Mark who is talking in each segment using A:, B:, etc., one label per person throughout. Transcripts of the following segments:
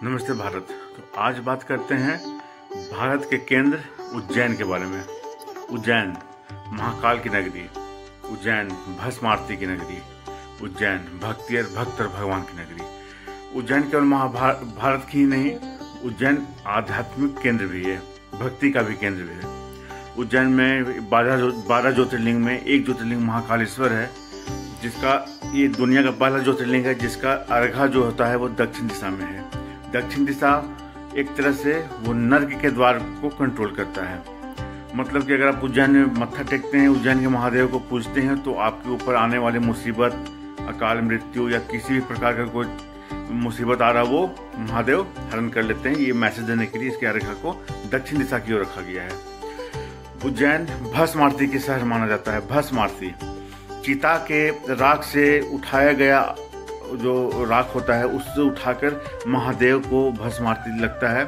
A: नमस्ते भारत। तो आज बात करते हैं भारत के केंद्र उज्जैन के बारे में। उज्जैन महाकाल की नगरी, उज्जैन भस्म आरती की नगरी, उज्जैन भक्ति और भक्त और भगवान की नगरी। उज्जैन केवल भारत की ही नहीं, उज्जैन आध्यात्मिक केंद्र भी है, भक्ति का भी केंद्र भी है। उज्जैन में 12 ज्योतिर्लिंग में एक ज्योतिर्लिंग महाकालेश्वर है, जिसका ये दुनिया का पहला ज्योतिर्लिंग है जिसका अर्घा जो होता है वो दक्षिण दिशा में है। दक्षिण दिशा एक तरह से वो नर्क के द्वार को कंट्रोल करता है। मतलब कि अगर आप उज्जैन में मत्था टेकते हैं, उज्जैन के महादेव को पूजते हैं, तो आपके ऊपर आने वाली मुसीबत, अकाल मृत्यु या किसी भी प्रकार का कोई मुसीबत आ रहा वो महादेव हरण कर लेते हैं। ये मैसेज देने के लिए इसके अर्घा को दक्षिण दिशा की ओर रखा गया है। उज्जैन भस्म आरती के शहर माना जाता है। भस्म आरती चिता के राख से उठाया गया जो राख होता है उससे उठाकर महादेव को भस्म आरती लगता है।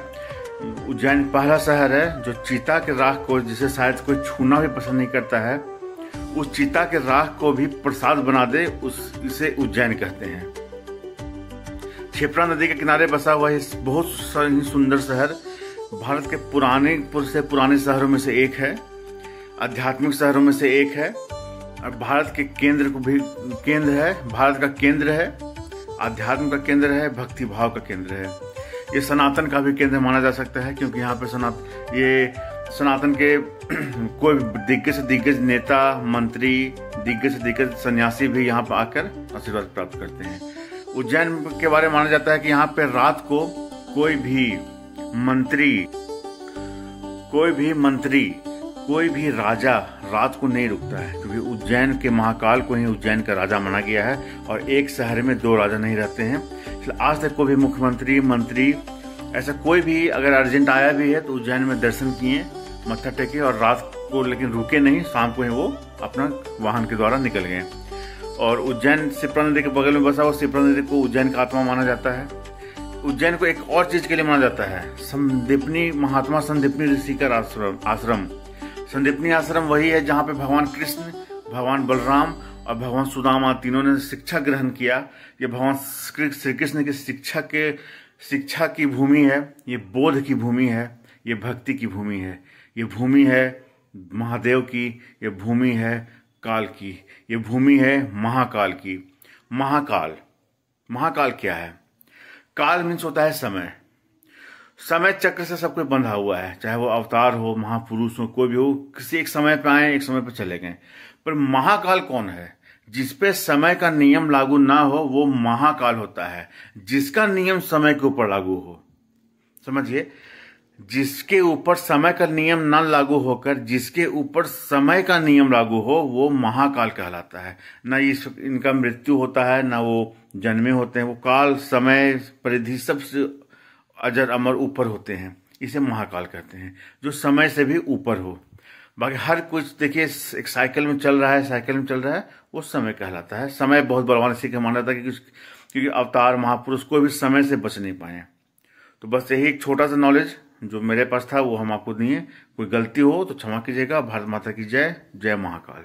A: उज्जैन पहला शहर है जो चीता के राख को, जिसे शायद कोई छूना भी पसंद नहीं करता है, उस चीता के राख को भी प्रसाद बना दे, इसे उज्जैन कहते हैं। क्षिप्रा नदी के किनारे बसा हुआ बहुत ही सुंदर शहर भारत के पुराने शहरों में से एक है, आध्यात्मिक शहरों में से एक है और भारत के केंद्र को भी केंद्र है, भारत का केंद्र है, आध्यात्म का केंद्र है, भक्ति भाव का केंद्र है। ये सनातन का भी केंद्र माना जा सकता है, क्योंकि यहाँ पे सनातन के कोई दिग्गज से दिग्गज नेता, मंत्री, दिग्गज से दिग्गज सन्यासी भी यहाँ पर आकर आशीर्वाद प्राप्त करते हैं। उज्जैन के बारे में माना जाता है कि यहाँ पे रात को कोई भी मंत्री, कोई भी राजा रात को नहीं रुकता है, क्योंकि उज्जैन के महाकाल को ही उज्जैन का राजा माना गया है और एक शहर में 2 राजा नहीं रहते हैं। इसलिए आज तक कोई भी मुख्यमंत्री, मंत्री, ऐसा कोई भी अगर अर्जेंट आया भी है तो उज्जैन में दर्शन किए, मत्था टेके और रात को लेकिन रुके नहीं, शाम को ही वो अपना वाहन के द्वारा निकल गए। और उज्जैन शिप्रा नदी के बगल में बसा हुआ शिप्रा नदी को उज्जैन का आत्मा माना जाता है। उज्जैन को एक और चीज के लिए माना जाता है, महात्मा संदीपनी ऋषि का आश्रम। संदीपनी आश्रम वही है जहाँ पे भगवान कृष्ण, भगवान बलराम और भगवान सुदामा तीनों ने शिक्षा ग्रहण किया। ये भगवान श्री कृष्ण की शिक्षा की भूमि है, ये बोध की भूमि है, ये भक्ति की भूमि है, ये भूमि है महादेव की, ये भूमि है काल की, ये भूमि है महाकाल की। महाकाल क्या है? काल मीन्स होता है समय चक्र से सब कुछ बंधा हुआ है, चाहे वो अवतार हो, महापुरुष हो, कोई भी हो, किसी एक समय पे आए, एक समय पे चले गए। पर महाकाल कौन है? जिसपे समय का नियम लागू ना हो वो महाकाल होता है। जिसका नियम समय के ऊपर लागू हो, समझिए, जिसके ऊपर समय का नियम ना लागू होकर जिसके ऊपर समय का नियम लागू हो वो महाकाल कहलाता है। ना इनका मृत्यु होता है, ना वो जन्मे होते हैं। वो काल, समय, परिधि सबसे अजर अमर ऊपर होते हैं, इसे महाकाल कहते हैं, जो समय से भी ऊपर हो। बाकी हर कुछ देखिए एक साइकिल में चल रहा है, वो समय कहलाता है। समय बहुत बलवान इसी के माना जाता है, क्योंकि अवतार, महापुरुष कोई भी समय से बच नहीं पाए। तो बस यही एक छोटा सा नॉलेज जो मेरे पास था वो हम आपको दिए। कोई गलती हो तो क्षमा कीजिएगा। भारत माता की जय। जय महाकाल।